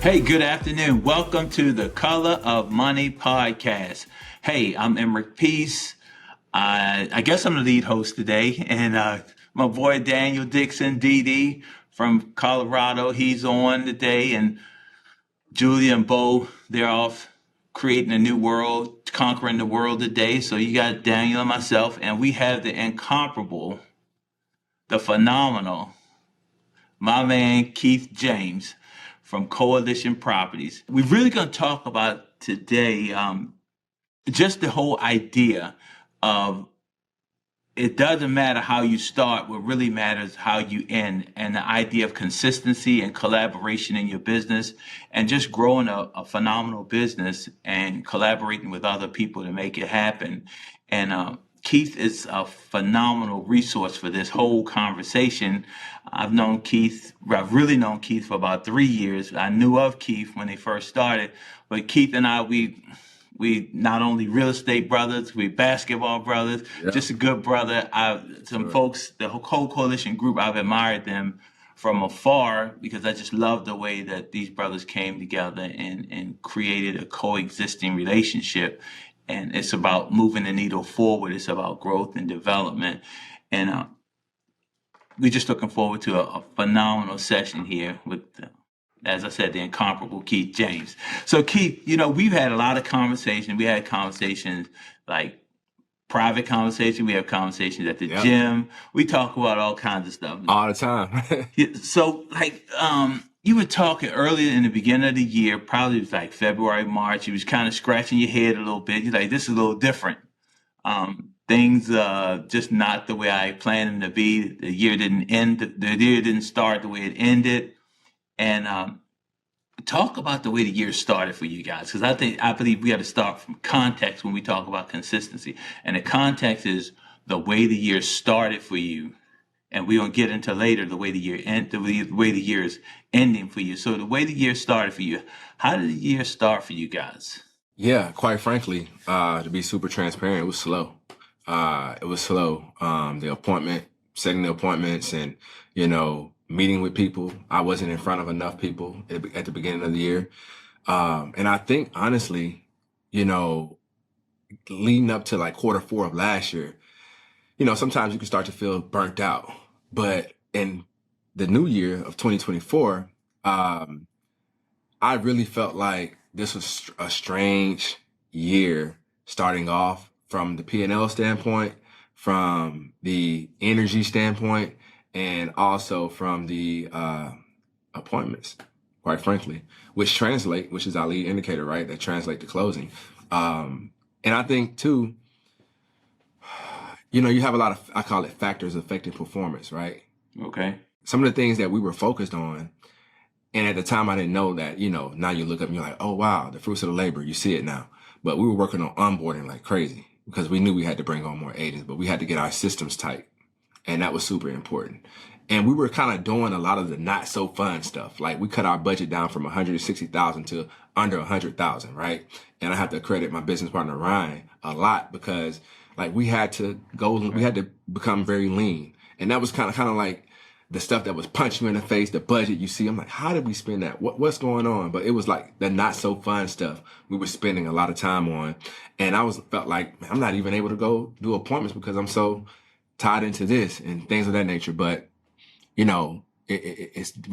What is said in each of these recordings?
Hey, good afternoon. Welcome to the Color of Money podcast. Hey, I'm Emerick Peace. I guess I'm the lead host today, and my boy Daniel Dixon, DD from Colorado, he's on today, and Julia and Bo, they're off creating a new world, conquering the world today. So you got Daniel and myself, and we have the incomparable, the phenomenal, my man Keith James from Coalition Properties. We're really going to talk about today just the whole idea of it doesn't matter how you start, what really matters how you end, and the idea of consistency and collaboration in your business, and just growing a phenomenal business and collaborating with other people to make it happen. And Keith is a phenomenal resource for this whole conversation. I've really known Keith for about 3 years. I knew of Keith when they first started, but Keith and I, we not only real estate brothers, we basketball brothers, just a good brother. Folks, the whole coalition group, I've admired them from afar because I just love the way that these brothers came together and created a coexisting relationship. And it's about moving the needle forward. It's about growth and development. And we're just looking forward to a phenomenal session here with as I said, the incomparable Keith James. So Keith, we've had a lot of conversations. We had conversations like private conversations. We have conversations at the gym. We talk about all kinds of stuff. All the time. So you were talking earlier in the beginning of the year, probably it was like February, March. You was kind of scratching your head a little bit. You're like, this is a little different. Things just not the way I planned them to be. The year didn't end. The year didn't start the way it ended. And talk about the way the year started for you guys, because I believe we got to start from context when we talk about consistency. And the context is the way the year started for you, and we're gonna get into later the way the year is ending for you. So the way the year started for you, how did the year start for you guys? Yeah, quite frankly, to be super transparent, it was slow. Setting the appointments, and meeting with people. I wasn't in front of enough people at the beginning of the year. And I think honestly, leading up to like Q4 of last year, sometimes you can start to feel burnt out. But in the new year of 2024, I really felt like this was a strange year starting off from the P&L standpoint, from the energy standpoint, and also from the appointments, quite frankly, which is our lead indicator, right? That translate to closing. And I think too, you have a lot of, I call it factors affecting performance, right? Okay. Some of the things that we were focused on, and at the time I didn't know that, now you look up and you're like, oh wow, the fruits of the labor, you see it now. But we were working on onboarding like crazy because we knew we had to bring on more agents, but we had to get our systems tight. And that was super important. And we were kind of doing a lot of the not so fun stuff. Like we cut our budget down from 160,000 to under 100,000, right? And I have to credit my business partner, Ryan, a lot because like we had to become very lean. And that was kind of like the stuff that was punching you in the face, the budget you see. I'm like, how did we spend that? What's going on? But it was like the not so fun stuff we were spending a lot of time on. And I felt like, man, I'm not even able to go do appointments because I'm so tied into this and things of that nature. But, we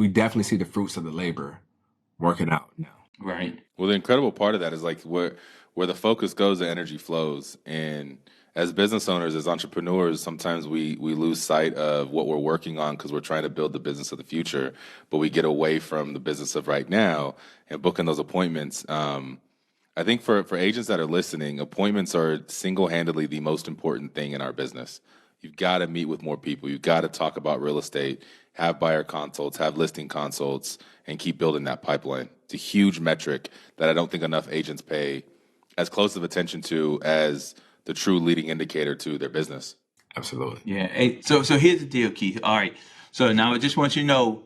definitely see the fruits of the labor working out now. Right. Well, the incredible part of that is like where the focus goes, the energy flows. And as business owners, as entrepreneurs, sometimes we lose sight of what we're working on because we're trying to build the business of the future, but we get away from the business of right now and booking those appointments. I think for agents that are listening, appointments are single-handedly the most important thing in our business. You've got to meet with more people. You've got to talk about real estate, have buyer consults, have listing consults, and keep building that pipeline. It's a huge metric that I don't think enough agents pay as close of attention to as the true leading indicator to their business. Absolutely. Yeah. Hey, so here's the deal, Keith. All right. So now I just want you to know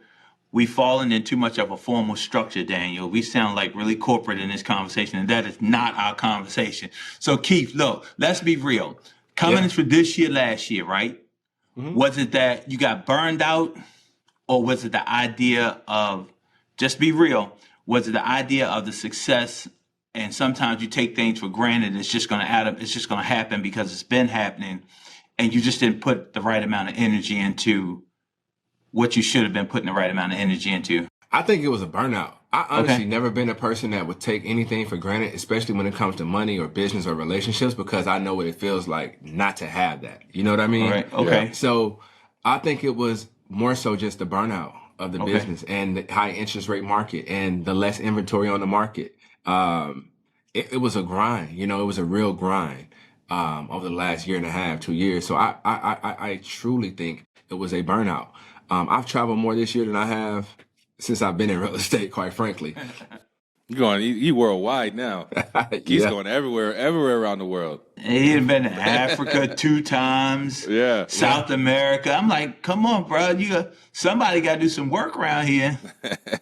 we've fallen in too much of a formal structure, Daniel. We sound like really corporate in this conversation, and that is not our conversation. So Keith, look, let's be real. Coming for this year, last year, right? Mm-hmm. Was it that you got burned out, or was it the idea of, just be real, Was it the idea of the success? And sometimes you take things for granted. It's just going to add up. It's just going to happen because it's been happening, and you just didn't put the right amount of energy into what you should have been putting the right amount of energy into. I think it was a burnout. I honestly never been a person that would take anything for granted, especially when it comes to money or business or relationships, because I know what it feels like not to have that. You know what I mean? All right. Okay. Yeah. So I think it was more so just the burnout of the business and the high interest rate market and the less inventory on the market. It was a grind, you know, it was a real grind over the last year and a half, 2 years. So I truly think it was a burnout. I've traveled more this year than I have since I've been in real estate, quite frankly. You worldwide now. He's Yeah. going everywhere around the world. He'd been to Africa 2 times. Yeah. South America. I'm like, come on, bro. Somebody got to do some work around here.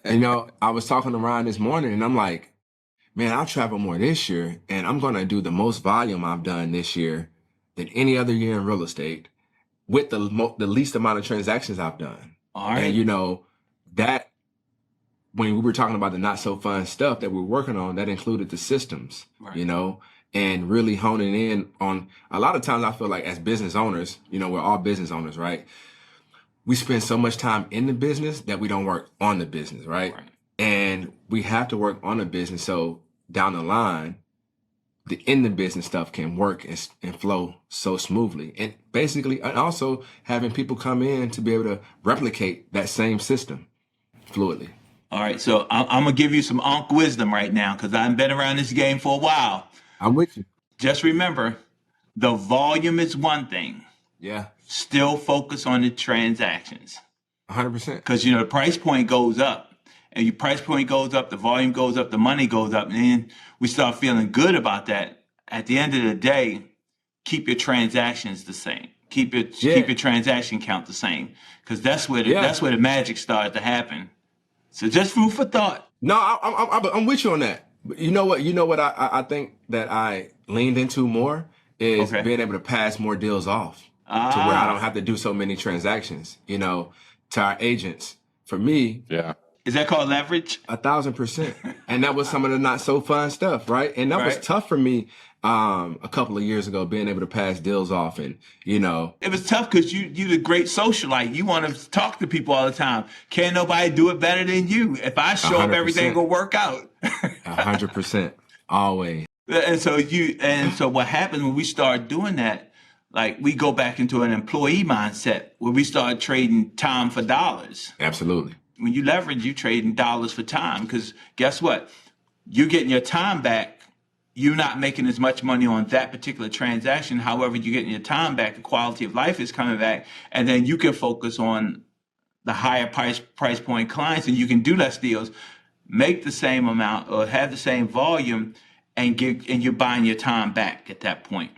You know, I was talking to Ryan this morning and I'm like, man, I'll travel more this year and I'm going to do the most volume I've done this year than any other year in real estate with the least amount of transactions I've done. All right. And, you know, that when we were talking about the not so fun stuff that we're working on, that included the systems, you know, and really honing in on a lot of times I feel like as business owners, you know, we're all business owners, right? We spend so much time in the business that we don't work on the business, right? And we have to work on the business so down the line, the in the business stuff can work and flow so smoothly. And basically, and also having people come in to be able to replicate that same system fluidly. All right, so I'm going to give you some Ankh wisdom right now because I've been around this game for a while. I'm with you. Just remember, the volume is one thing. Yeah. Still focus on the transactions. 100%. Because, you know, the price point goes up. And your price point goes up, the volume goes up, the money goes up. And then we start feeling good about that. At the end of the day, keep your transactions the same. Keep your transaction count the same. Because that's where the magic started to happen. So just food for thought. No, I'm with you on that. But you know what I think that I leaned into more is being able to pass more deals off to where I don't have to do so many transactions, you know, to our agents. For me, is that called leverage? 1,000%. And that was some of the not so fun stuff, right? And that was tough for me a couple of years ago, being able to pass deals off. And, you know, it was tough because you're the great socialite. You want to talk to people all the time. Can't nobody do it better than you. If I show 100%. up, everything will work out. 100%. Always. And so what happens when we start doing that, like we go back into an employee mindset where we start trading time for dollars. Absolutely. When you leverage, you trading dollars for time because guess what? You're getting your time back. You're not making as much money on that particular transaction. However, you're getting your time back. The quality of life is coming back. And then you can focus on the higher price point clients and you can do less deals, make the same amount or have the same volume and you're buying your time back at that point.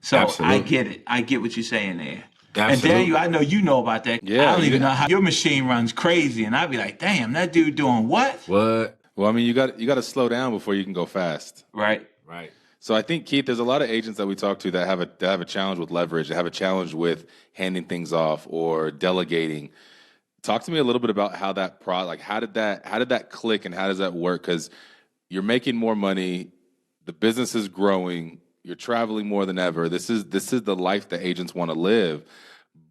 So Absolutely. I get it. I get what you're saying there. Absolutely. And Daniel, I know you know about that. Yeah, I don't even know how your machine runs crazy. And I'd be like, damn, that dude doing what? What? Well, I mean, you got to slow down before you can go fast. Right. Right. So I think, Keith, there's a lot of agents that we talk to that have a challenge with leverage, that have a challenge with handing things off or delegating. Talk to me a little bit about how that how did that click and how does that work? Because you're making more money, the business is growing, you're traveling more than ever. This is the life that agents want to live,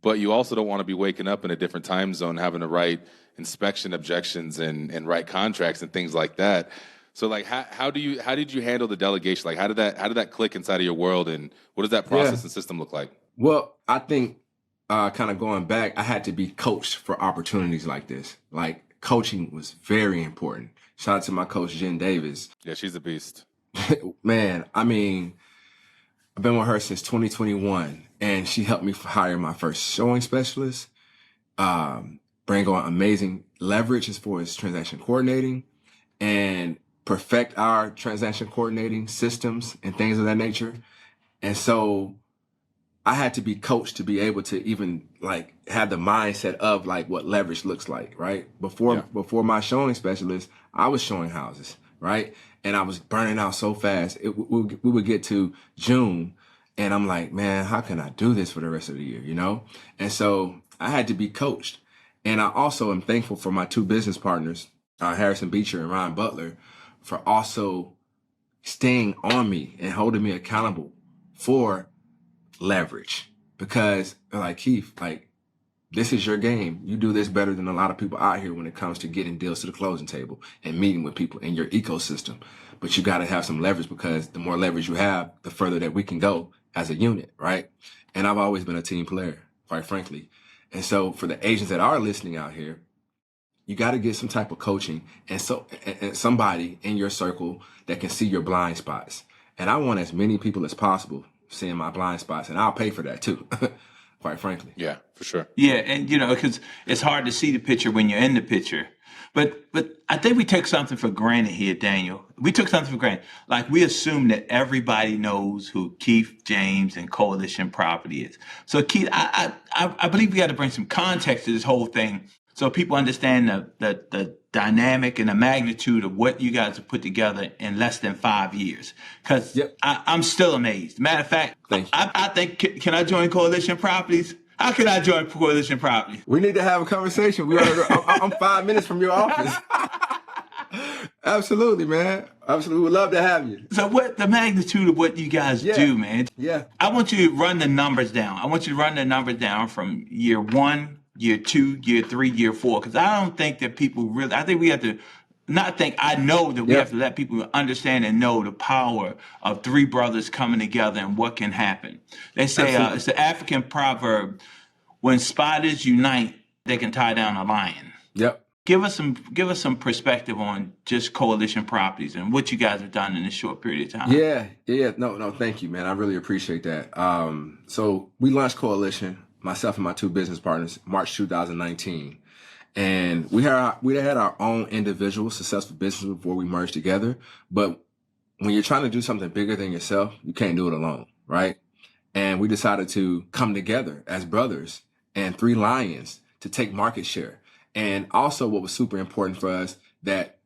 but you also don't want to be waking up in a different time zone, having to write inspection objections and write contracts and things like that. So like how did you handle the delegation? Like how did that click inside of your world, and what does that process and system look like? Well, I think kind of going back, I had to be coached for opportunities like this. Like coaching was very important. Shout out to my coach, Jen Davis. Yeah, she's a beast. Man, I mean, I've been with her since 2021, and she helped me hire my first showing specialist, bring on amazing leverage as far as transaction coordinating, and perfect our transaction coordinating systems and things of that nature. And so I had to be coached to be able to even like have the mindset of like what leverage looks like, right? Before my showing specialist, I was showing houses, right? And I was burning out so fast. We would get to June and I'm like, man, how can I do this for the rest of the year, you know? And so I had to be coached. And I also am thankful for my two business partners Harrison Beecher and Ryan Butler for also staying on me and holding me accountable for leverage, because they're like, Keith, like, this is your game. You do this better than a lot of people out here when it comes to getting deals to the closing table and meeting with people in your ecosystem. But you got to have some leverage, because the more leverage you have, the further that we can go as a unit, right? And I've always been a team player, quite frankly. And so for the agents that are listening out here, you got to get some type of coaching and somebody in your circle that can see your blind spots. And I want as many people as possible seeing my blind spots, and I'll pay for that too, quite frankly. Yeah, for sure. Yeah, and because it's hard to see the picture when you're in the picture. But I think we take something for granted here, Daniel. We took something for granted. Like, we assume that everybody knows who Keith James and Coalition Property is. So, Keith, I believe we got to bring some context to this whole thing so people understand the dynamic and the magnitude of what you guys have put together in less than 5 years. Because I'm still amazed. Matter of fact, I think, can I join Coalition Properties? How can I join Coalition Properties? We need to have a conversation. I'm 5 minutes from your office. Absolutely, man. Absolutely. We'd love to have you. So what the magnitude of what you guys do, man. Yeah. I want you to run the numbers down. I want you to run the numbers down from year 1, year 2, year 3, year 4. Because I don't think that people really, I think we have to, I know that we have to let people understand and know the power of three brothers coming together and what can happen. They say it's the African proverb, when spiders unite, they can tie down a lion. Yep. Give us some perspective on just Coalition Properties and what you guys have done in this short period of time. Yeah. No, thank you, man. I really appreciate that. So we launched Coalition, myself and my two business partners, March 2019. And we had our own individual successful business before we merged together. But when you're trying to do something bigger than yourself, you can't do it alone, right? And we decided to come together as brothers and three lions to take market share. And also what was super important for us, that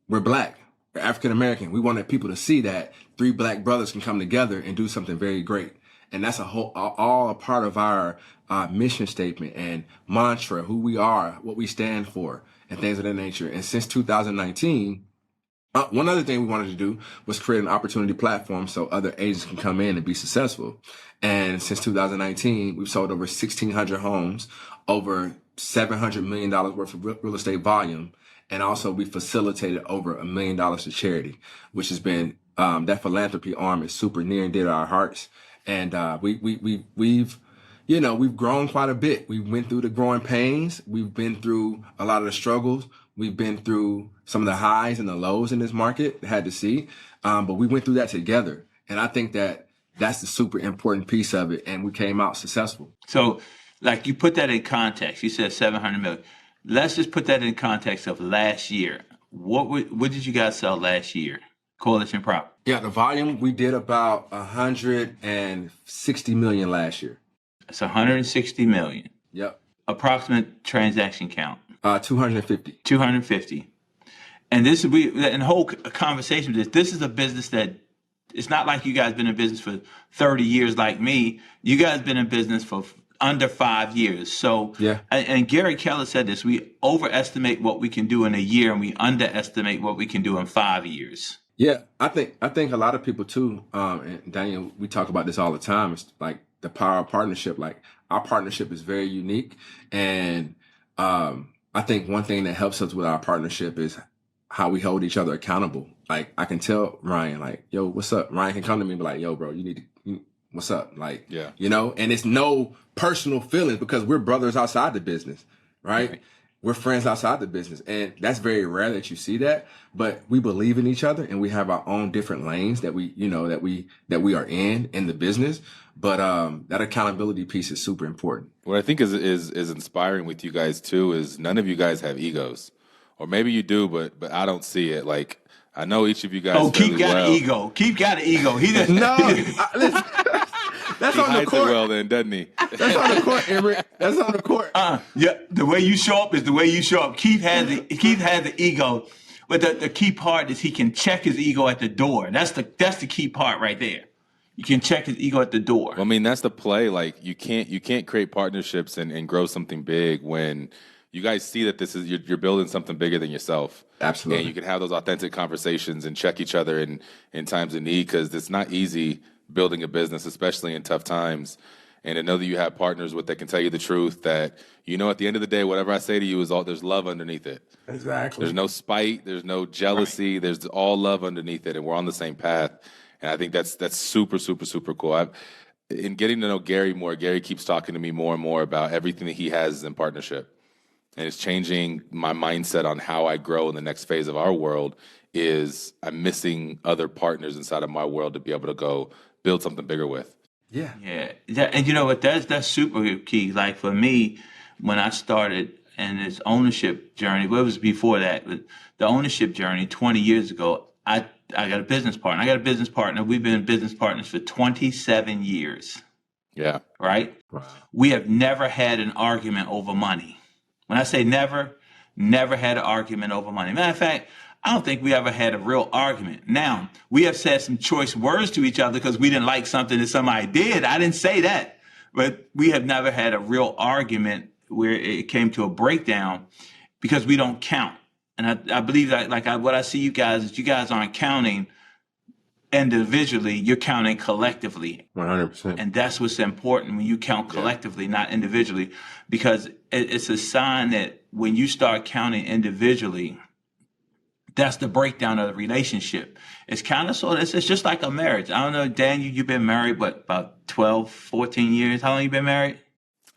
we're Black, we're African American. We wanted people to see that three Black brothers can come together and do something very great. And that's all a part of our mission statement and mantra, who we are, what we stand for, and things of that nature. And since 2019, one other thing we wanted to do was create an opportunity platform so other agents can come in and be successful. And since 2019, we've sold over 1,600 homes, over $700 million worth of real estate volume. And also we facilitated over $1 million to charity, which has been, that philanthropy arm is super near and dear to our hearts. And we've grown quite a bit. We went through the growing pains. We've been through a lot of the struggles. We've been through some of the highs and the lows in this market, had to see. But we went through that together. And I think that that's the super important piece of it. And we came out successful. So, like, you put that in context. You said 700 million. Let's just put that in context of last year. What did you guys sell last year? Coalition Prop. Yeah, the volume, we did about 160 million last year. It's 160 million. Yep. Approximate transaction count. 250. 250. And this and the whole conversation with this is a business that it's not like you guys been in business for 30 years like me. You guys been in business for under 5 years. So, yeah. And Gary Keller said this, we overestimate what we can do in a year and we underestimate what we can do in 5 years. Yeah, I think a lot of people too, and Daniel, we talk about this all the time. It's like the power of partnership. Like, our partnership is very unique. And I think one thing that helps us with our partnership is how we hold each other accountable. Like, I can tell Ryan, like, yo, what's up? Ryan can come to me and be like, yo, bro, what's up? Like, yeah. And it's no personal feelings because we're brothers outside the business, right? We're friends outside the business. And that's very rare that you see that, but we believe in each other and we have our own different lanes that we are in the business. But that accountability piece is super important. What I think is inspiring with you guys too is none of you guys have egos, or maybe you do, but I don't see it. Like, I know each of you guys. Oh, Keith got an ego. Keith got an ego. He doesn't. No, that's on the court. Well, then, doesn't he? That's on the court, Emerick. That's on the court. Yeah, the way you show up is the way you show up. Keith has the ego, but the key part is he can check his ego at the door. That's the key part right there. You can check his ego at the door. Well, I mean, that's the play. Like, you can't create partnerships and grow something big when you guys see that this is you're building something bigger than yourself. Absolutely. And you can have those authentic conversations and check each other in times of need, because it's not easy building a business, especially in tough times. And to know that you have partners that can tell you the truth, that, at the end of the day, whatever I say to you there's love underneath it. Exactly. There's no spite. There's no jealousy. Right. There's all love underneath it. And we're on the same path. And I think that's super, super, super cool. In getting to know Gary more, Gary keeps talking to me more and more about everything that he has in partnership. And it's changing my mindset on how I grow in the next phase of our world. I'm missing other partners inside of my world to be able to go build something bigger with. Yeah. And you know what? That's super key. Like for me, when I started in this ownership journey, what was before that? The ownership journey 20 years ago, I got a business partner. We've been business partners for 27 years. Yeah. Right? Wow. We have never had an argument over money. When I say never had an argument over money. Matter of fact, I don't think we ever had a real argument. Now, we have said some choice words to each other because we didn't like something that somebody did. I didn't say that. But we have never had a real argument where it came to a breakdown because we don't count. And I believe that, what I see you guys is you guys aren't counting individually, you're counting collectively. 100%. And that's what's important when you count collectively, not individually, because it's a sign that when you start counting individually, that's the breakdown of the relationship. It's kind of it's just like a marriage. I don't know, Daniel, you've been married, about 12, 14 years? How long you been married?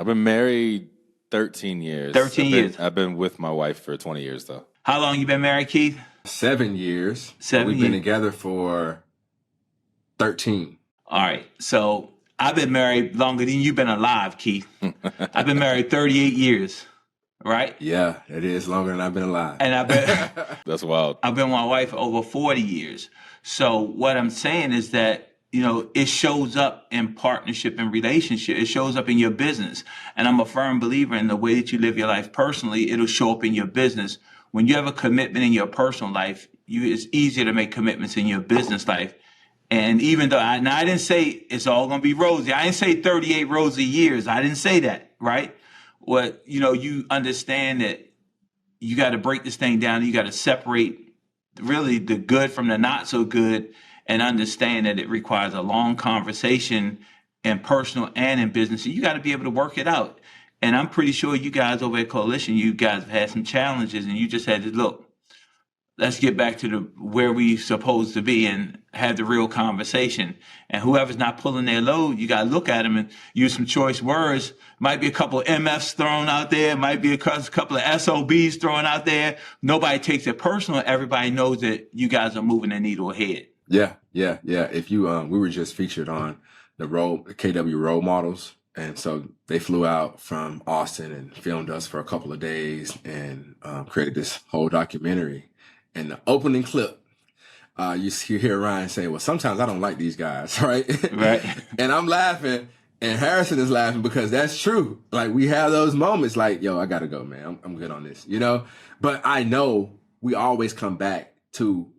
I've been married 13 years. 13 years. I've been with my wife for 20 years, though. How long you been married, Keith? 7 years. 7 We've years. been together for 13. All right. So I've been married longer than you've been alive, Keith. I've been married 38 years, right? Yeah, it is longer than I've been alive. And I've been That's wild. I've been with my wife over 40 years. So what I'm saying is that, it shows up in partnership and relationship. It shows up in your business. And I'm a firm believer in the way that you live your life personally, it'll show up in your business. When you have a commitment in your personal life, it's easier to make commitments in your business life. And even though I didn't say it's all going to be rosy. I didn't say 38 rosy years. I didn't say that, right? You understand that you got to break this thing down. You got to separate really the good from the not so good and understand that it requires a long conversation in personal and in business. And you got to be able to work it out. And I'm pretty sure you guys over at Coalition, you guys have had some challenges and you just had to look. Let's get back to where we supposed to be and have the real conversation. And whoever's not pulling their load, you got to look at them and use some choice words. Might be a couple of MFs thrown out there. Might be a couple of SOBs thrown out there. Nobody takes it personal. Everybody knows that you guys are moving the needle ahead. Yeah. If you, we were just featured on the KW role models. And so they flew out from Austin and filmed us for a couple of days and created this whole documentary. And the opening clip, you hear Ryan say, well, sometimes I don't like these guys, right? Right. And I'm laughing, and Harrison is laughing because that's true. Like, we have those moments like, yo, I got to go, man. I'm good on this, But I know we always come back to,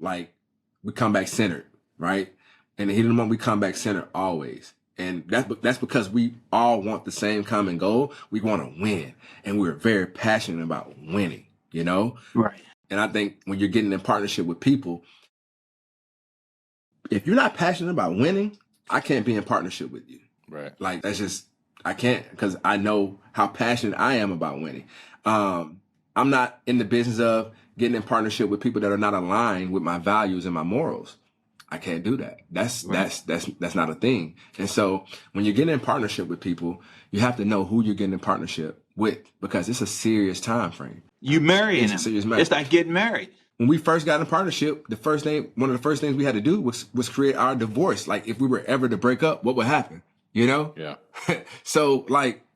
we come back centered, right? And the heat of the moment, we come back centered always. And that's because we all want the same common goal. We want to win. And we're very passionate about winning, Right. And I think when you're getting in partnership with people, if you're not passionate about winning, I can't be in partnership with you. Right. I can't, because I know how passionate I am about winning. I'm not in the business of getting in partnership with people that are not aligned with my values and my morals. I can't do that. That's not a thing. And so when you're getting in partnership with people, you have to know who you're getting in partnership with, because it's a serious time frame. You marrying It's him. a serious matter. It's like getting married. When we first got in partnership, one of the first things we had to do was create our divorce. Like, if we were ever to break up, what would happen? Yeah. So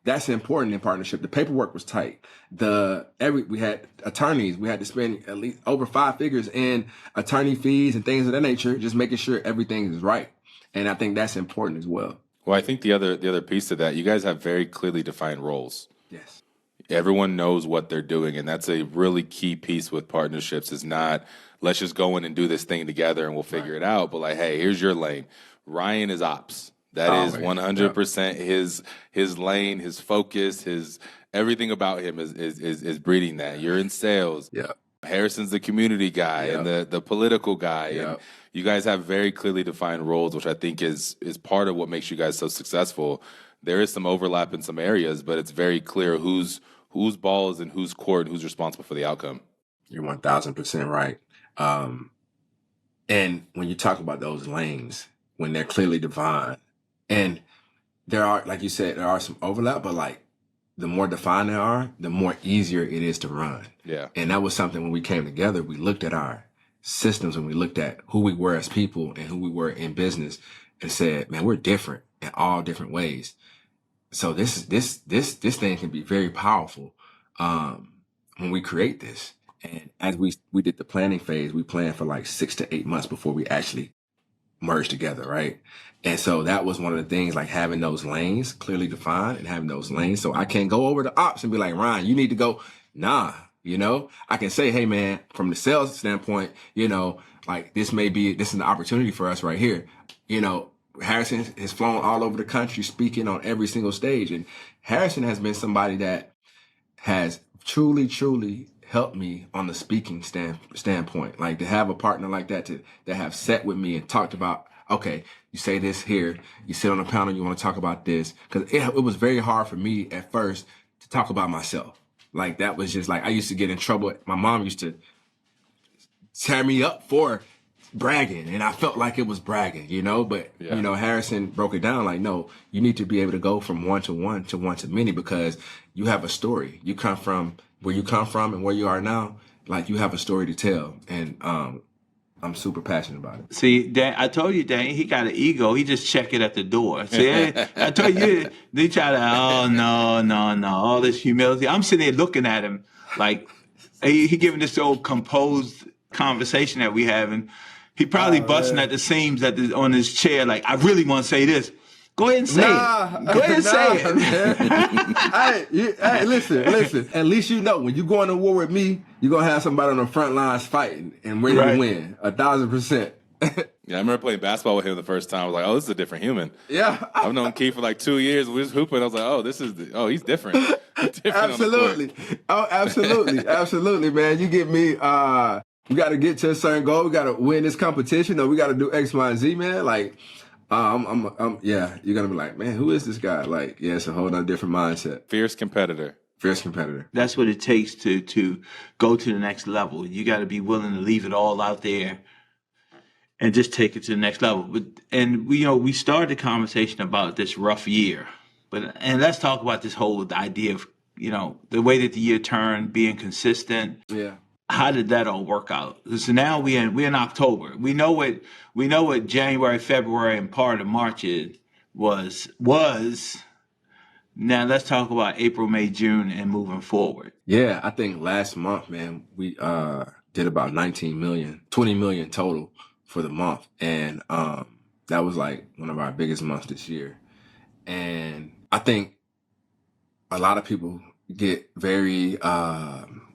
that's important in partnership. The paperwork was tight. We had attorneys. We had to spend at least over 5 figures in attorney fees and things of that nature, just making sure everything is right. And I think that's important as well. Well, I think the other piece to that, you guys have very clearly defined roles. Yes. Everyone knows what they're doing, and that's a really key piece with partnerships. Is not, let's just go in and do this thing together and we'll figure it out. But hey, here's your lane. Ryan is ops. That is Always. 100% his lane, his focus, his everything about him is breeding that. You're in sales. Yeah. Harrison's the community guy and the political guy, and you guys have very clearly defined roles, which I think is part of what makes you guys so successful. There is some overlap in some areas, but it's very clear whose ball is in whose court and who's responsible for the outcome. You're 1000% right. And when you talk about those lanes, when they're clearly defined, and there are, like you said, there are some overlap, but like the more defined they are, the more easier it is to run. Yeah. And that was something when we came together, we looked at our systems and we looked at who we were as people and who we were in business and said, man, we're different in all different ways. So this thing can be very powerful when we create this. And as we did the planning phase, we planned for like 6 to 8 months before we actually merged together, right? And so that was one of the things, like having those lanes clearly defined and having those lanes. So I can't go over to ops and be like, Ryan, you need to go. Nah, I can say, hey man, from the sales standpoint, like this is an opportunity for us right here. Harrison has flown all over the country speaking on every single stage. And Harrison has been somebody that has truly helped me on the speaking standpoint. Like to have a partner like that that have sat with me and talked about, okay, you say this here, you sit on a panel, you want to talk about this. Because it was very hard for me at first to talk about myself. Like that was just like, I used to get in trouble. My mom used to tear me up for bragging, and I felt like it was bragging, but Harrison broke it down like, no, you need to be able to go from one to one to one to many, because you have a story. You come from where you come from and where you are now, like you have a story to tell. And I'm super passionate about it. See, Dan, I told you, Dan, he got an ego. He just check it at the door. See, I told you, they try to, oh, no, all this humility. I'm sitting there looking at him like he giving this old composed conversation that we having. He probably busting at the seams on his chair like, I really want to say this. Go ahead and say it. Go ahead and say it. Hey, listen. At least when you go into war with me, you're going to have somebody on the front lines fighting and ready to win. 1,000%. Yeah, I remember playing basketball with him the first time. I was like, oh, this is a different human. Yeah. I've known Keith for like 2 years. We was hooping. I was like, oh, he's different. Absolutely. Oh, absolutely. Absolutely, man. You get me, we got to get to a certain goal. We got to win this competition, or we got to do X, Y, and Z, man. Like, you're going to be like, man, who is this guy? Like, yeah, it's a whole other different mindset. Fierce competitor. That's what it takes to go to the next level. You got to be willing to leave it all out there and just take it to the next level. We started the conversation about this rough year, and let's talk about this whole idea of, the way that the year turned, being consistent. Yeah. How did that all work out? So now we're in October. We know what January, February, and part of March was. Now let's talk about April, May, June, and moving forward. Yeah, I think last month, man, we did about 20 million total for the month, and that was like one of our biggest months this year. And I think a lot of people get very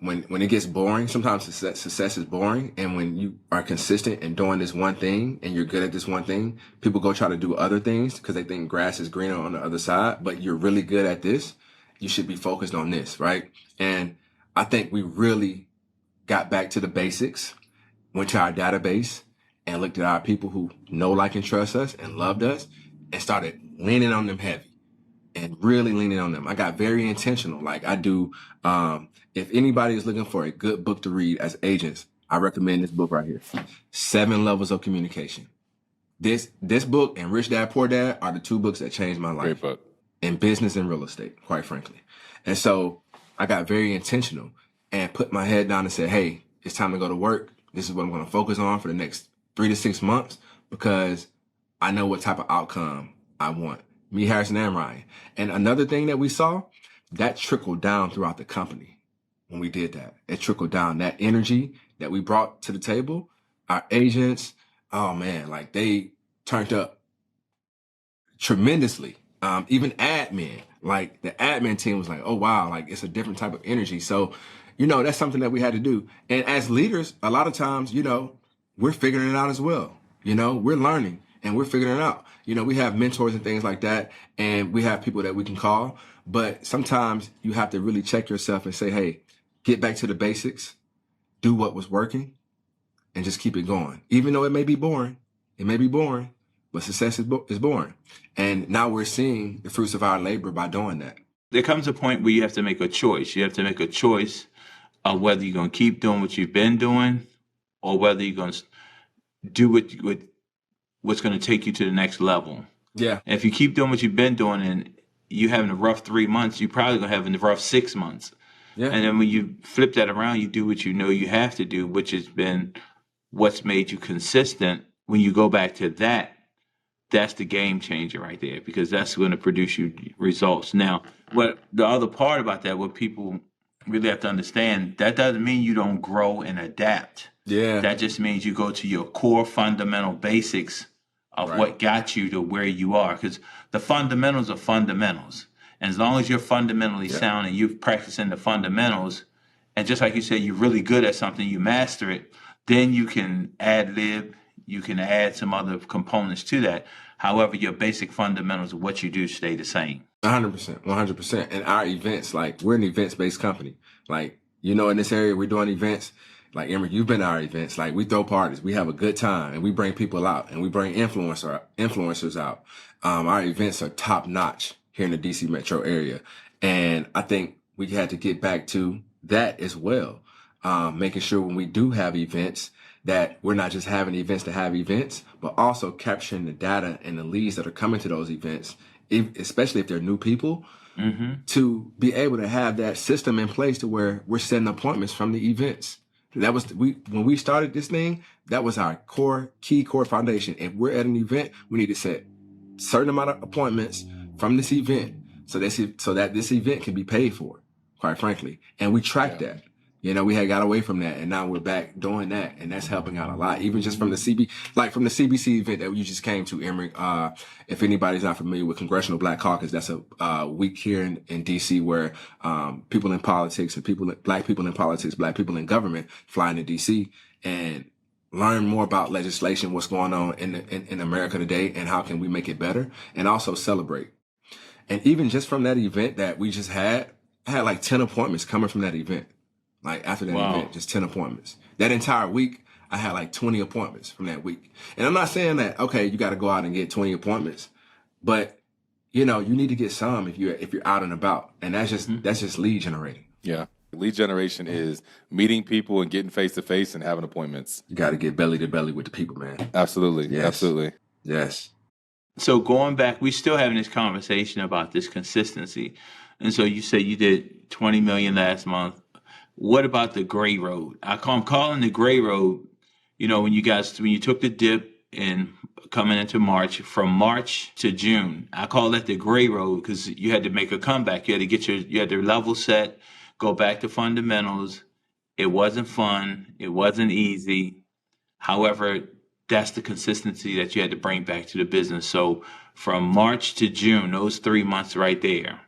when it gets boring. Sometimes success is boring, and when you are consistent in doing this one thing and you're good at this one thing, people go try to do other things because they think grass is greener on the other side. But you're really good at this, you should be focused on this, right? And I think we really got back to the basics, went to our database and looked at our people who know, like, and trust us and loved us, and started leaning on them heavy. And really leaning on them. I got very intentional. Like I do, if anybody is looking for a good book to read as agents, I recommend this book right here, 7 Levels of Communication. This book and Rich Dad, Poor Dad are the 2 books that changed my life. Great book. In business and real estate, quite frankly. And so I got very intentional and put my head down and said, hey, it's time to go to work. This is what I'm going to focus on for the next 3 to 6 months, because I know what type of outcome I want. Me, Harrison, and Ryan. And another thing that we saw, that trickled down throughout the company when we did that. It trickled down. That energy that we brought to the table, our agents, oh man, like they turned up tremendously. Even admin, like the admin team was like, oh wow, like it's a different type of energy. So, that's something that we had to do. And as leaders, a lot of times, we're figuring it out as well. We're learning. and we're figuring it out. We have mentors and things like that, and we have people that we can call. But sometimes you have to really check yourself and say, hey, get back to the basics, do what was working, and just keep it going. Even though it may be boring, but success is boring. And now we're seeing the fruits of our labor by doing that. There comes a point where you have to make a choice. You have to make a choice of whether you're going to keep doing what you've been doing or whether you're going to do what's going to take you to the next level. Yeah. And if you keep doing what you've been doing and you having a rough 3 months, you're probably going to have a rough 6 months. Yeah. And then when you flip that around, you do what you know you have to do, which has been what's made you consistent. When you go back to that, that's the game changer right there, because that's going to produce you results. Now, what the other part about that, what people really have to understand, that doesn't mean you don't grow and adapt. Yeah. That just means you go to your core fundamental basics of what got you to where you are, because the fundamentals are fundamentals. And as long as you're fundamentally sound and you're practicing the fundamentals, and just like you said, you're really good at something, you master it, then you can ad lib, you can add some other components to that. However, your basic fundamentals of what you do stay the same. 100%, 100%. And our events, like, we're an events-based company. Like, in this area, we're doing events. Like, Emerick, you've been to our events. Like, we throw parties, we have a good time, and we bring people out, and we bring influencers out. Our events are top notch here in the DC metro area. And I think we had to get back to that as well. Making sure when we do have events that we're not just having events to have events, but also capturing the data and the leads that are coming to those events, especially if they're new people, to be able to have that system in place to where we're setting appointments from the events. That was when we started this thing, that was our key core foundation. If we're at an event, we need to set a certain amount of appointments from this event so that this event can be paid for, quite frankly. And we track that. We had got away from that, and now we're back doing that, and that's helping out a lot. Even just from the CBC event that you just came to, Emerick. If anybody's not familiar with Congressional Black Caucus, that's a week here in DC where people in politics and black people in politics, black people in government fly into DC and learn more about legislation, what's going on in America today, and how can we make it better, and also celebrate. And even just from that event that we just had, I had like 10 appointments coming from that event. Like after that event, just 10 appointments. That entire week, I had like 20 appointments from that week. And I'm not saying that, okay, you got to go out and get 20 appointments, but you need to get some if you're out and about. And that's just lead generating. Yeah. Lead generation is meeting people and getting face to face and having appointments. You got to get belly to belly with the people, man. Absolutely. Yes. Absolutely. Yes. So going back, we're still having this conversation about this consistency. And so you say you did 20 million last month. What about the gray road? I'm calling the gray road, when you took the dip in coming into March, from March to June, I call that the gray road because you had to make a comeback. You had to you had to level set, go back to fundamentals. It wasn't fun. It wasn't easy. However, that's the consistency that you had to bring back to the business. So from March to June, those 3 months right there,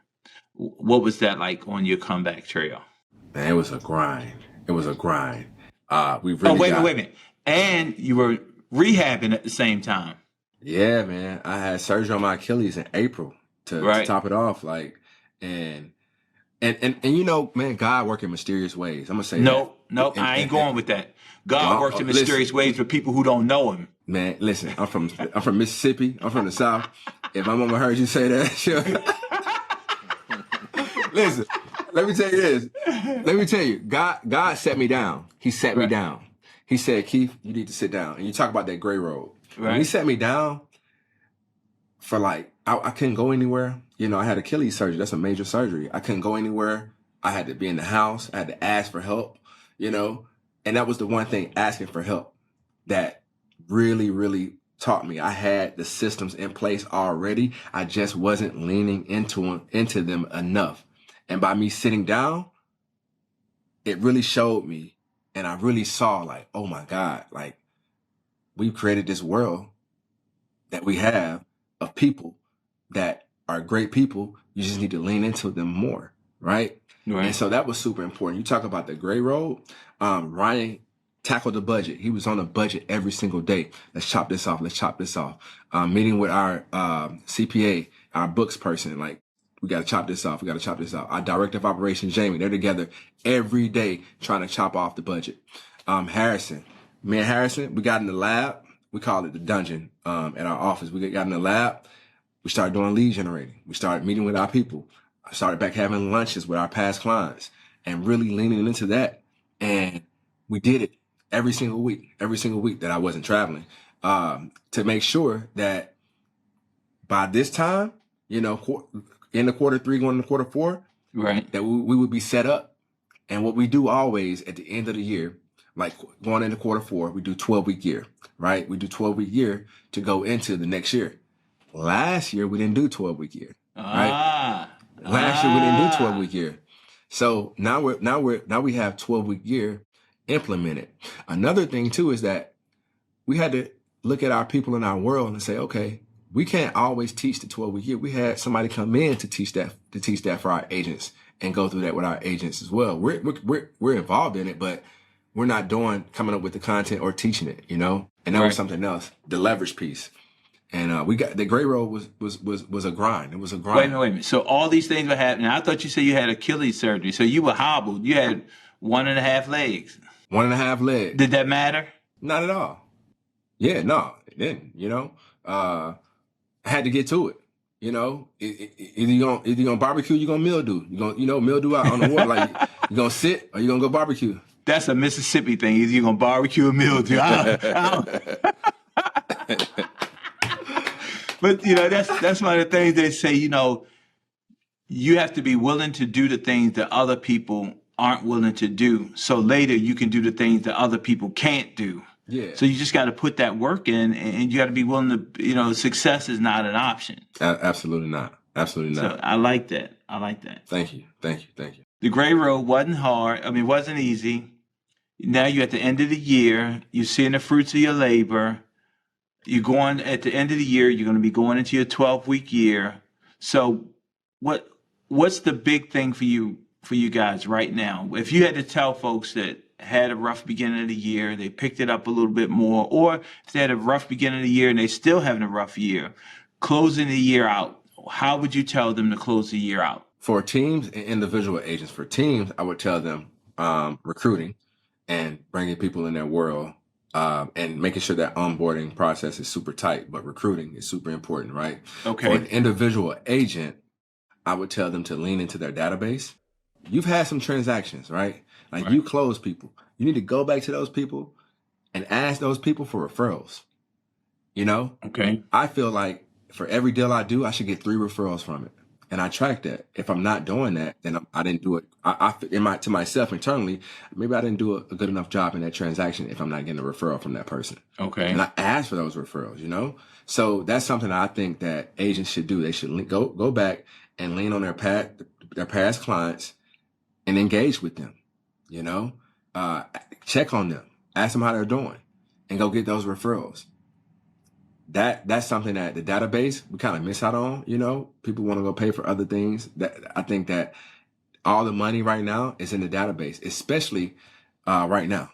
what was that like on your comeback trail? Man, it was a grind. We really wait a minute. And you were rehabbing at the same time. Yeah, man. I had surgery on my Achilles in April to top it off. Like, and man, God works in mysterious ways. I'm gonna say no, I ain't going with that. God works in mysterious ways for people who don't know him. Man, listen, I'm from Mississippi. I'm from the South. If my mama heard you say that, she'll listen. Let me tell you this. God set me down. He set me down. He said, Keith, you need to sit down. And you talk about that gray road. Right. When he set me down for I couldn't go anywhere. I had Achilles surgery. That's a major surgery. I couldn't go anywhere. I had to be in the house. I had to ask for help, and that was the one thing, asking for help, that really, really taught me. I had the systems in place already. I just wasn't leaning into them enough. And by me sitting down, it really showed me, and I really saw oh my God, we've created this world that we have of people that are great people. You just need to lean into them more, right? And so that was super important. You talk about the gray road. Ryan tackle the budget. He was on a budget every single day. Let's chop this off. Let's chop this off. Meeting with our CPA, our books person, like, we got to chop this off. We got to chop this off. Our director of operations, Jamie, they're together every day trying to chop off the budget. Harrison, me and Harrison, we got in the lab. We call it the dungeon at our office. We got in the lab. We started doing lead generating. We started meeting with our people. I started back having lunches with our past clients and really leaning into that. And we did it every single week that I wasn't traveling, to make sure that by this time, in the Q3, going into Q4, Right. that we would be set up. And what we do always at the end of the year, like going into Q4, we do 12-week year, right? We do 12-week year to go into the next year. Last year, we didn't do 12-week year, right? Last year, we didn't do 12-week year. So now we have 12-week year implemented. Another thing too is that we had to look at our people in our world and say, okay, we can't always teach the 12-week year. We had somebody come in to teach that for our agents and go through that with our agents as well. We're involved in it, but we're not coming up with the content or teaching it, And that was something else, the leverage piece. And we got the gray road was a grind. It was a grind. Wait a minute. So all these things were happening. I thought you said you had Achilles surgery. So you were hobbled. You had 1.5 legs. 1.5 legs. Did that matter? Not at all. Yeah, no, it didn't. I had to get to it. Either you gonna barbecue, you gonna mildew. You gonna mildew out on the water. Like, you gonna sit or you gonna go barbecue. That's a Mississippi thing. Either you're gonna barbecue or mildew. But that's one of the things they say. You have to be willing to do the things that other people aren't willing to do. So later you can do the things that other people can't do. Yeah. So you just got to put that work in, and you got to be willing to. Success is not an option. Absolutely not. Absolutely not. So I like that. Thank you. The gray road wasn't hard. It wasn't easy. Now you're at the end of the year. You're seeing the fruits of your labor. You're going at the end of the year. You're going to be going into your 12-week year. So what's the big thing for you guys right now? If you had to tell folks that had a rough beginning of the year, they picked it up a little bit more, or if they had a rough beginning of the year and they still having a rough year, closing the year out, how would you tell them to close the year out? For teams and individual agents, for teams, I would tell them recruiting and bringing people in their world and making sure that onboarding process is super tight, but recruiting is super important, right? Okay. For an individual agent, I would tell them to lean into their database. You've had some transactions, right? Like, right. You close people. You need to go back to those people and ask those people for referrals. Okay. I feel like for every deal I do, I should get 3 referrals from it. And I track that. If I'm not doing that, then I didn't do it. To myself internally, maybe I didn't do a good enough job in that transaction if I'm not getting a referral from that person. Okay. And I ask for those referrals, So that's something I think that agents should do. They should go back and lean on their past clients and engage with them, check on them, ask them how they're doing, and go get those referrals. That's something that the database we kind of miss out on. People want to go pay for other things. That I think that all the money right now is in the database, especially right now.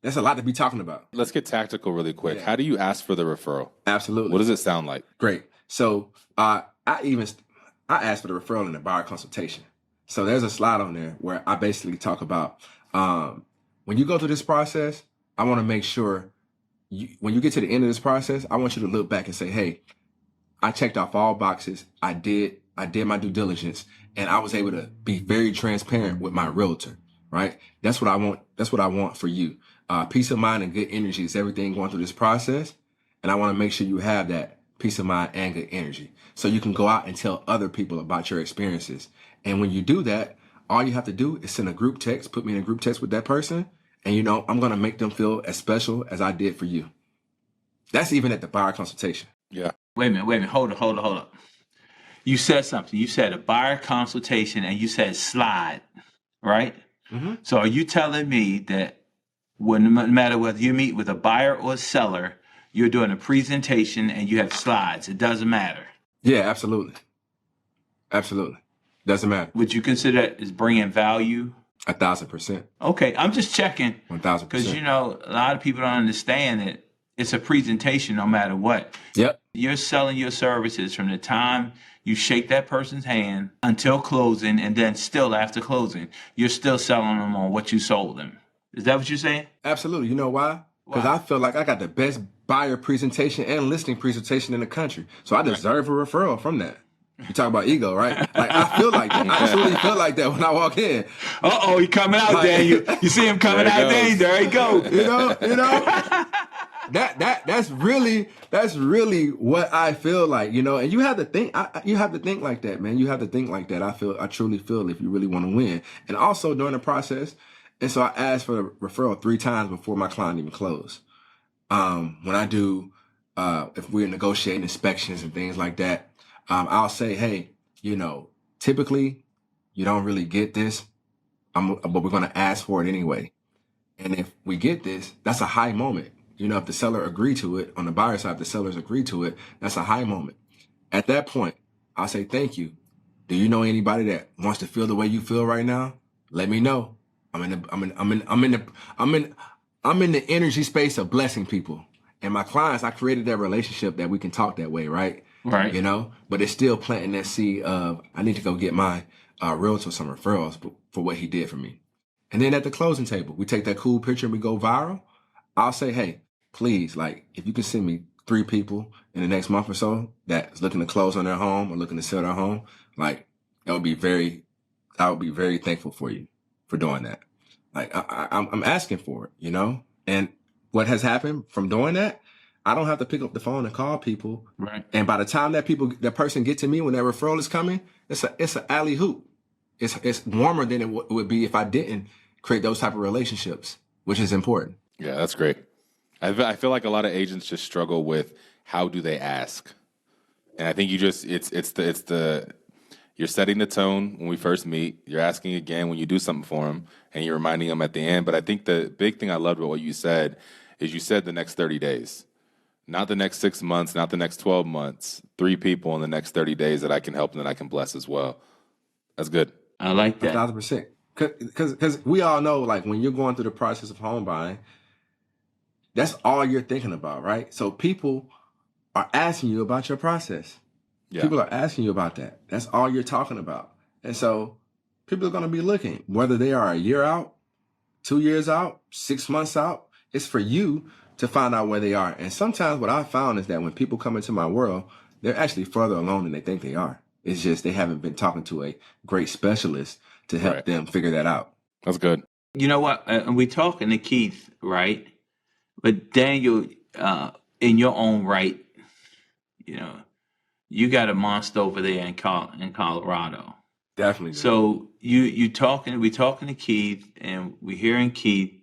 That's a lot to be talking about. Let's get tactical really quick. Yeah. How do you ask for the referral? Absolutely. What does it sound like? Great. So I asked for the referral in the buyer consultation. So there's a slide on there where I basically talk about when you go through this process, I want to make sure when you get to the end of this process, I want you to look back and say, hey, I checked off all boxes. I did my due diligence, and I was able to be very transparent with my realtor, right? That's what I want. That's what I want for you. Peace of mind and good energy is everything going through this process. And I want to make sure you have that peace of mind and good energy so you can go out and tell other people about your experiences. And when you do that, all you have to do is send a group text, put me in a group text with that person. And, I'm going to make them feel as special as I did for you. That's even at the buyer consultation. Yeah. Wait a minute. Hold up. You said something. You said a buyer consultation and you said slide, right? Mm-hmm. So are you telling me that no matter whether you meet with a buyer or a seller, you're doing a presentation and you have slides? It doesn't matter. Yeah, absolutely. Absolutely. Doesn't matter. Would you consider that as bringing value? 1,000%. Okay, I'm just checking 1,000%. because a lot of people don't understand that it's a presentation no matter what. Yep. You're selling your services from the time you shake that person's hand until closing, and then still after closing, you're still selling them on what you sold them. Is that what you're saying? Absolutely. You know why? Because I feel like I got the best buyer presentation and listing presentation in the country. So I deserve a referral from that. You talk about ego, right? Like, I feel like that. I absolutely feel like that when I walk in. Uh-oh, he coming out, Daniel. You see him coming out, Daniel. There he go. You know. That's really what I feel like, and you have to think, you have to think like that, man. You have to think like that. I truly feel if you really want to win. And also during the process. And so I asked for the referral 3 times before my client even closed. When I do, if we're negotiating inspections and things like that, I'll say, hey, typically you don't really get this, but we're going to ask for it anyway. And if we get this, that's a high moment. If the seller agreed to it, on the buyer side, if the sellers agree to it, that's a high moment. At that point, I'll say, thank you. Do you know anybody that wants to feel the way you feel right now? Let me know. I'm in the energy space of blessing people. And my clients, I created that relationship that we can talk that way, right? Right. But it's still planting that seed of, I need to go get my realtor some referrals for what he did for me. And then at the closing table, we take that cool picture and we go viral. I'll say, hey, please, if you can send me 3 people in the next month or so that's looking to close on their home or looking to sell their home, I would be very thankful for you for doing that. I'm asking for it, And what has happened from doing that, I don't have to pick up the phone and call people. Right. And by the time that person get to me when that referral is coming, it's an alley hoop. It's warmer than it would be if I didn't create those type of relationships, which is important. Yeah, that's great. I feel like a lot of agents just struggle with how do they ask, and I think you're setting the tone when we first meet. You're asking again when you do something for them, and you're reminding them at the end. But I think the big thing I loved about what you said is you said the next 30 days, not the next 6 months, not the next 12 months. 3 people in the next 30 days that I can help and that I can bless as well. That's good. I like that. 1,000%. Because we all know, when you're going through the process of home buying, that's all you're thinking about, right? So people are asking you about your process. Yeah. People are asking you about that. That's all you're talking about. And so people are going to be looking, whether they are a year out, 2 years out, 6 months out. It's for you to find out where they are. And sometimes what I found is that when people come into my world, they're actually further along than they think they are. It's just they haven't been talking to a great specialist to help them figure that out. That's good. You know what? We're talking to Keith, right? But Daniel, in your own right, you got a monster over there in Colorado. Definitely. So we're talking to Keith, and we're hearing Keith.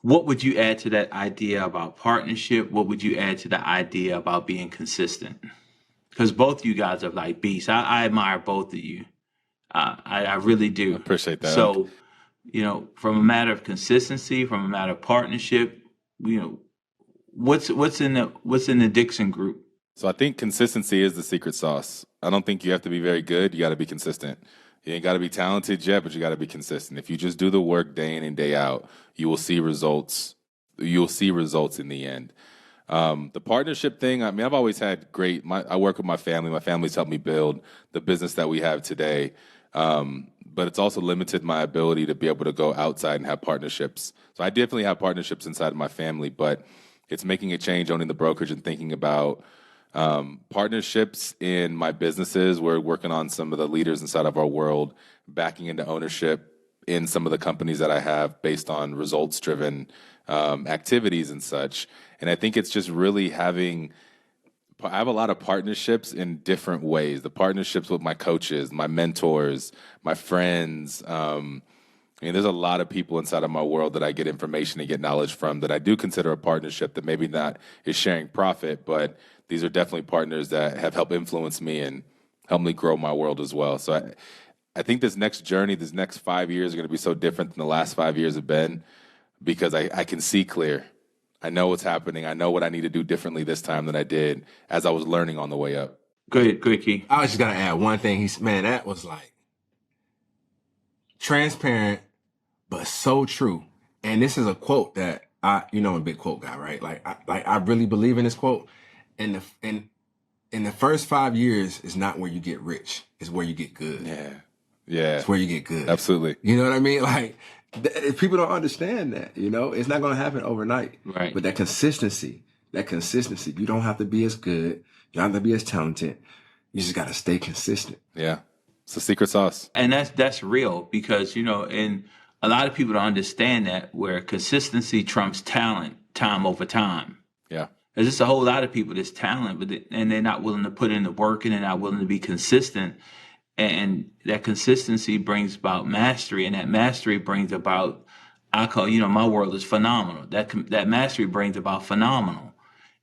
What would you add to that idea about partnership? What would you add to the idea about being consistent? Because both of you guys are like beasts. I admire both of you. I really do. I appreciate that. So, from a matter of consistency, from a matter of partnership, what's in the Dixon group? So I think consistency is the secret sauce. I don't think you have to be very good. You got to be consistent. You ain't got to be talented yet, but you got to be consistent. If you just do the work day in and day out, you will see results. You'll see results in the end. The partnership thing, I've always had I work with my family. My family's helped me build the business that we have today. But it's also limited my ability to be able to go outside and have partnerships. So I definitely have partnerships inside of my family, but it's making a change, owning the brokerage and thinking about partnerships in my businesses. We're working on some of the leaders inside of our world, backing into ownership in some of the companies that I have based on results-driven activities and such. And I think it's just really I have a lot of partnerships in different ways. The partnerships with my coaches, my mentors, my friends. There's a lot of people inside of my world that I get information and get knowledge from that I do consider a partnership that maybe not is sharing profit, but these are definitely partners that have helped influence me and help me grow my world as well. So I think this next journey, this next 5 years are going to be so different than the last 5 years have been because I can see clear. I know what's happening. I know what I need to do differently this time than I did as I was learning on the way up. Good, Keith. I was just going to add one thing. That was transparent, but so true. And this is a quote that I'm a big quote guy, right? I really believe in this quote. And in the first 5 years is not where you get rich. It's where you get good. Yeah. It's where you get good. Absolutely. You know what I mean? Like, if people don't understand that, it's not going to happen overnight. Right. But that consistency, you don't have to be as good. You don't have to be as talented. You just got to stay consistent. Yeah. It's the secret sauce. And that's real because, and a lot of people don't understand that where consistency trumps talent time over time. Yeah. There's just a whole lot of people that's talent, and they're not willing to put in the work and they're not willing to be consistent. And that consistency brings about mastery, and that mastery brings about, I call, my world is phenomenal. That mastery brings about phenomenal.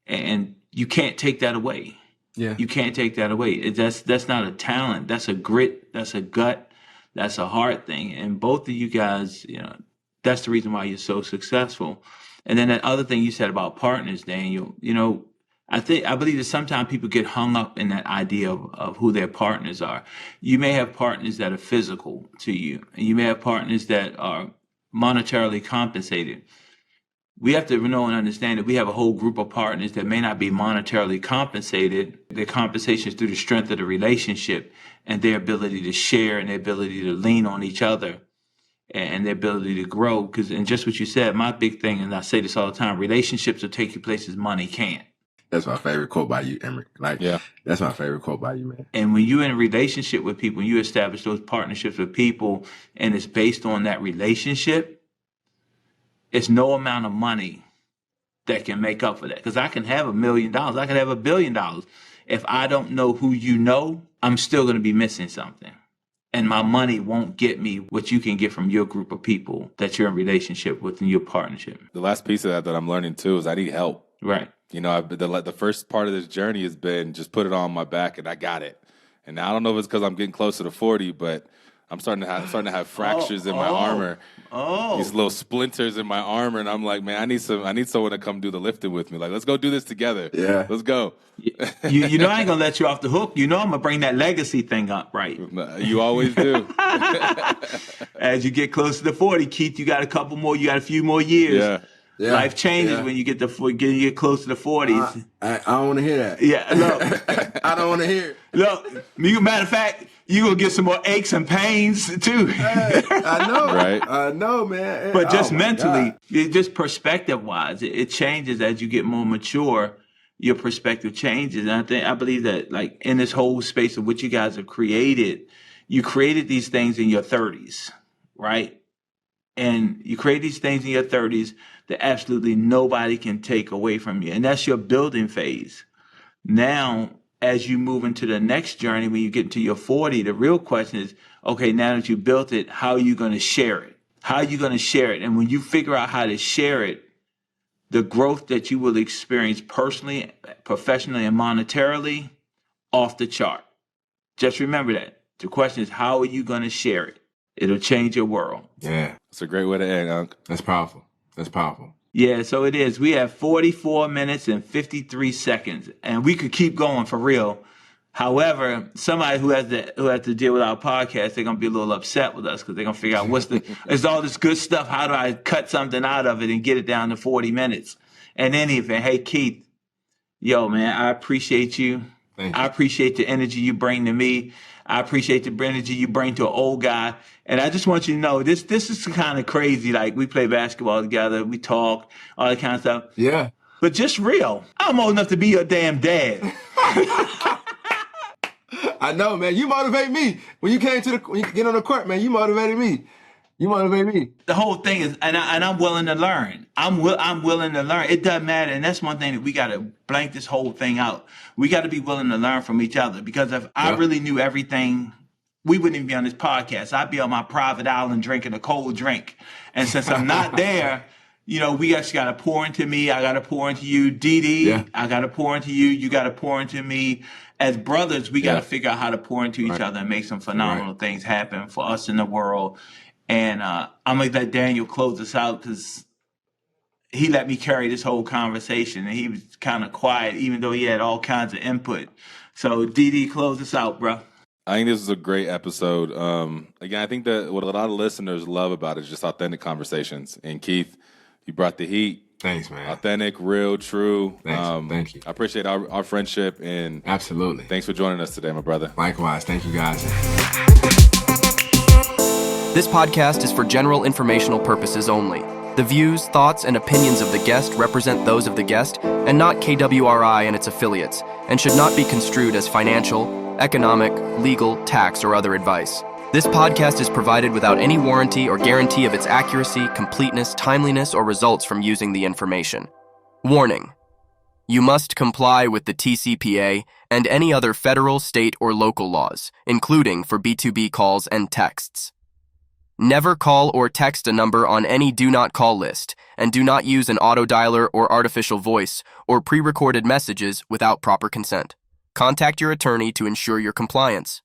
And you can't take that away. Yeah. You can't take that away. That's not a talent. That's a grit. That's a gut. That's a hard thing. And both of you guys, that's the reason why you're so successful. And then that other thing you said about partners, Daniel, I believe that sometimes people get hung up in that idea of who their partners are. You may have partners that are physical to you, and you may have partners that are monetarily compensated. We have to know and understand that we have a whole group of partners that may not be monetarily compensated. Their compensation is through the strength of the relationship and their ability to share and their ability to lean on each other and their ability to grow. And just what you said, my big thing, and I say this all the time, relationships will take you places money can't. That's my favorite quote by you, Emerick. That's my favorite quote by you, man. And when you're in a relationship with people, when you establish those partnerships with people and it's based on that relationship, it's no amount of money that can make up for that. Because I can have $1 million. I can have $1 billion. If I don't know who you know, I'm still going to be missing something. And my money won't get me what you can get from your group of people that you're in relationship with in your partnership. The last piece of that I'm learning too is I need help. Right. The first part of this journey has been just put it on my back and I got it. And now I don't know if it's because I'm getting closer to 40, but I'm starting to have fractures in my armor. These little splinters in my armor, and I'm like, man, I need someone to come do the lifting with me. Like, let's go do this together. Yeah, let's go. You know I ain't gonna let you off the hook. I'm gonna bring that legacy thing up, right? You always do. As you get closer to 40, Keith, you got a few more years. Yeah. Yeah, life changes when you get close to the 40s. I don't want to hear that. Yeah, look. I don't want to hear it. Look, matter of fact, you're going to get some more aches and pains, too. Hey, I know. Right? I know, man. But just mentally, just perspective-wise, it changes as you get more mature. Your perspective changes. And I believe that, like, in this whole space of what you guys have created, you created these things in your 30s, right? And you create these things in your 30s that absolutely nobody can take away from you. And that's your building phase. Now, as you move into the next journey, when you get into your 40, the real question is, okay, now that you built it, how are you going to share it? How are you going to share it? And when you figure out how to share it, the growth that you will experience personally, professionally, and monetarily, off the chart. Just remember that. The question is, how are you going to share it? It'll change your world. Yeah. It's a great way to end, Unc. That's powerful. That's powerful. Yeah, so it is. We have 44 minutes and 53 seconds, and we could keep going for real. However, somebody who has to deal with our podcast, they're gonna be a little upset with us because they're gonna figure out it's all this good stuff. How do I cut something out of it and get it down to 40 minutes? In any event, hey Keith, yo man, I appreciate you. Thank you. I appreciate the energy you bring to me. I appreciate the energy you bring to an old guy. And I just want you to know, this is kind of crazy. Like, we play basketball together, we talk, all that kind of stuff. Yeah. But just real. I'm old enough to be your damn dad. I know, man. You motivate me. When you get on the court, man, you motivated me. You motivate me. The whole thing is, and I'm willing to learn. I'm willing to learn. It doesn't matter. And that's one thing that we got to blank this whole thing out. We got to be willing to learn from each other, because if I really knew everything, we wouldn't even be on this podcast. I'd be on my private island drinking a cold drink. And since I'm not there, we just got to pour into me. I got to pour into you. Dee, I got to pour into you. You got to pour into me. As brothers, we got to figure out how to pour into each other and make some phenomenal things happen for us in the world. And I'm going to let Daniel close us out, because he let me carry this whole conversation, and he was kind of quiet, even though he had all kinds of input. So, Dee, close us out, bro. I think this is a great episode. Again, I think that what a lot of listeners love about it is just authentic conversations. And Keith, you brought the heat. Thanks, man. Authentic, real, true. Thanks. Thank you. I appreciate our friendship, and absolutely. Thanks for joining us today, my brother. Likewise. Thank you, guys. This podcast is for general informational purposes only. The views, thoughts, and opinions of the guest represent those of the guest and not KWRI and its affiliates, and should not be construed as financial, economic, legal, tax, or other advice. This podcast is provided without any warranty or guarantee of its accuracy, completeness, timeliness, or results from using the information. Warning: you must comply with the TCPA and any other federal, state, or local laws, including for B2B calls and texts. Never call or text a number on any do not call list, and do not use an auto dialer or artificial voice or pre-recorded messages without proper consent. Contact your attorney to ensure your compliance.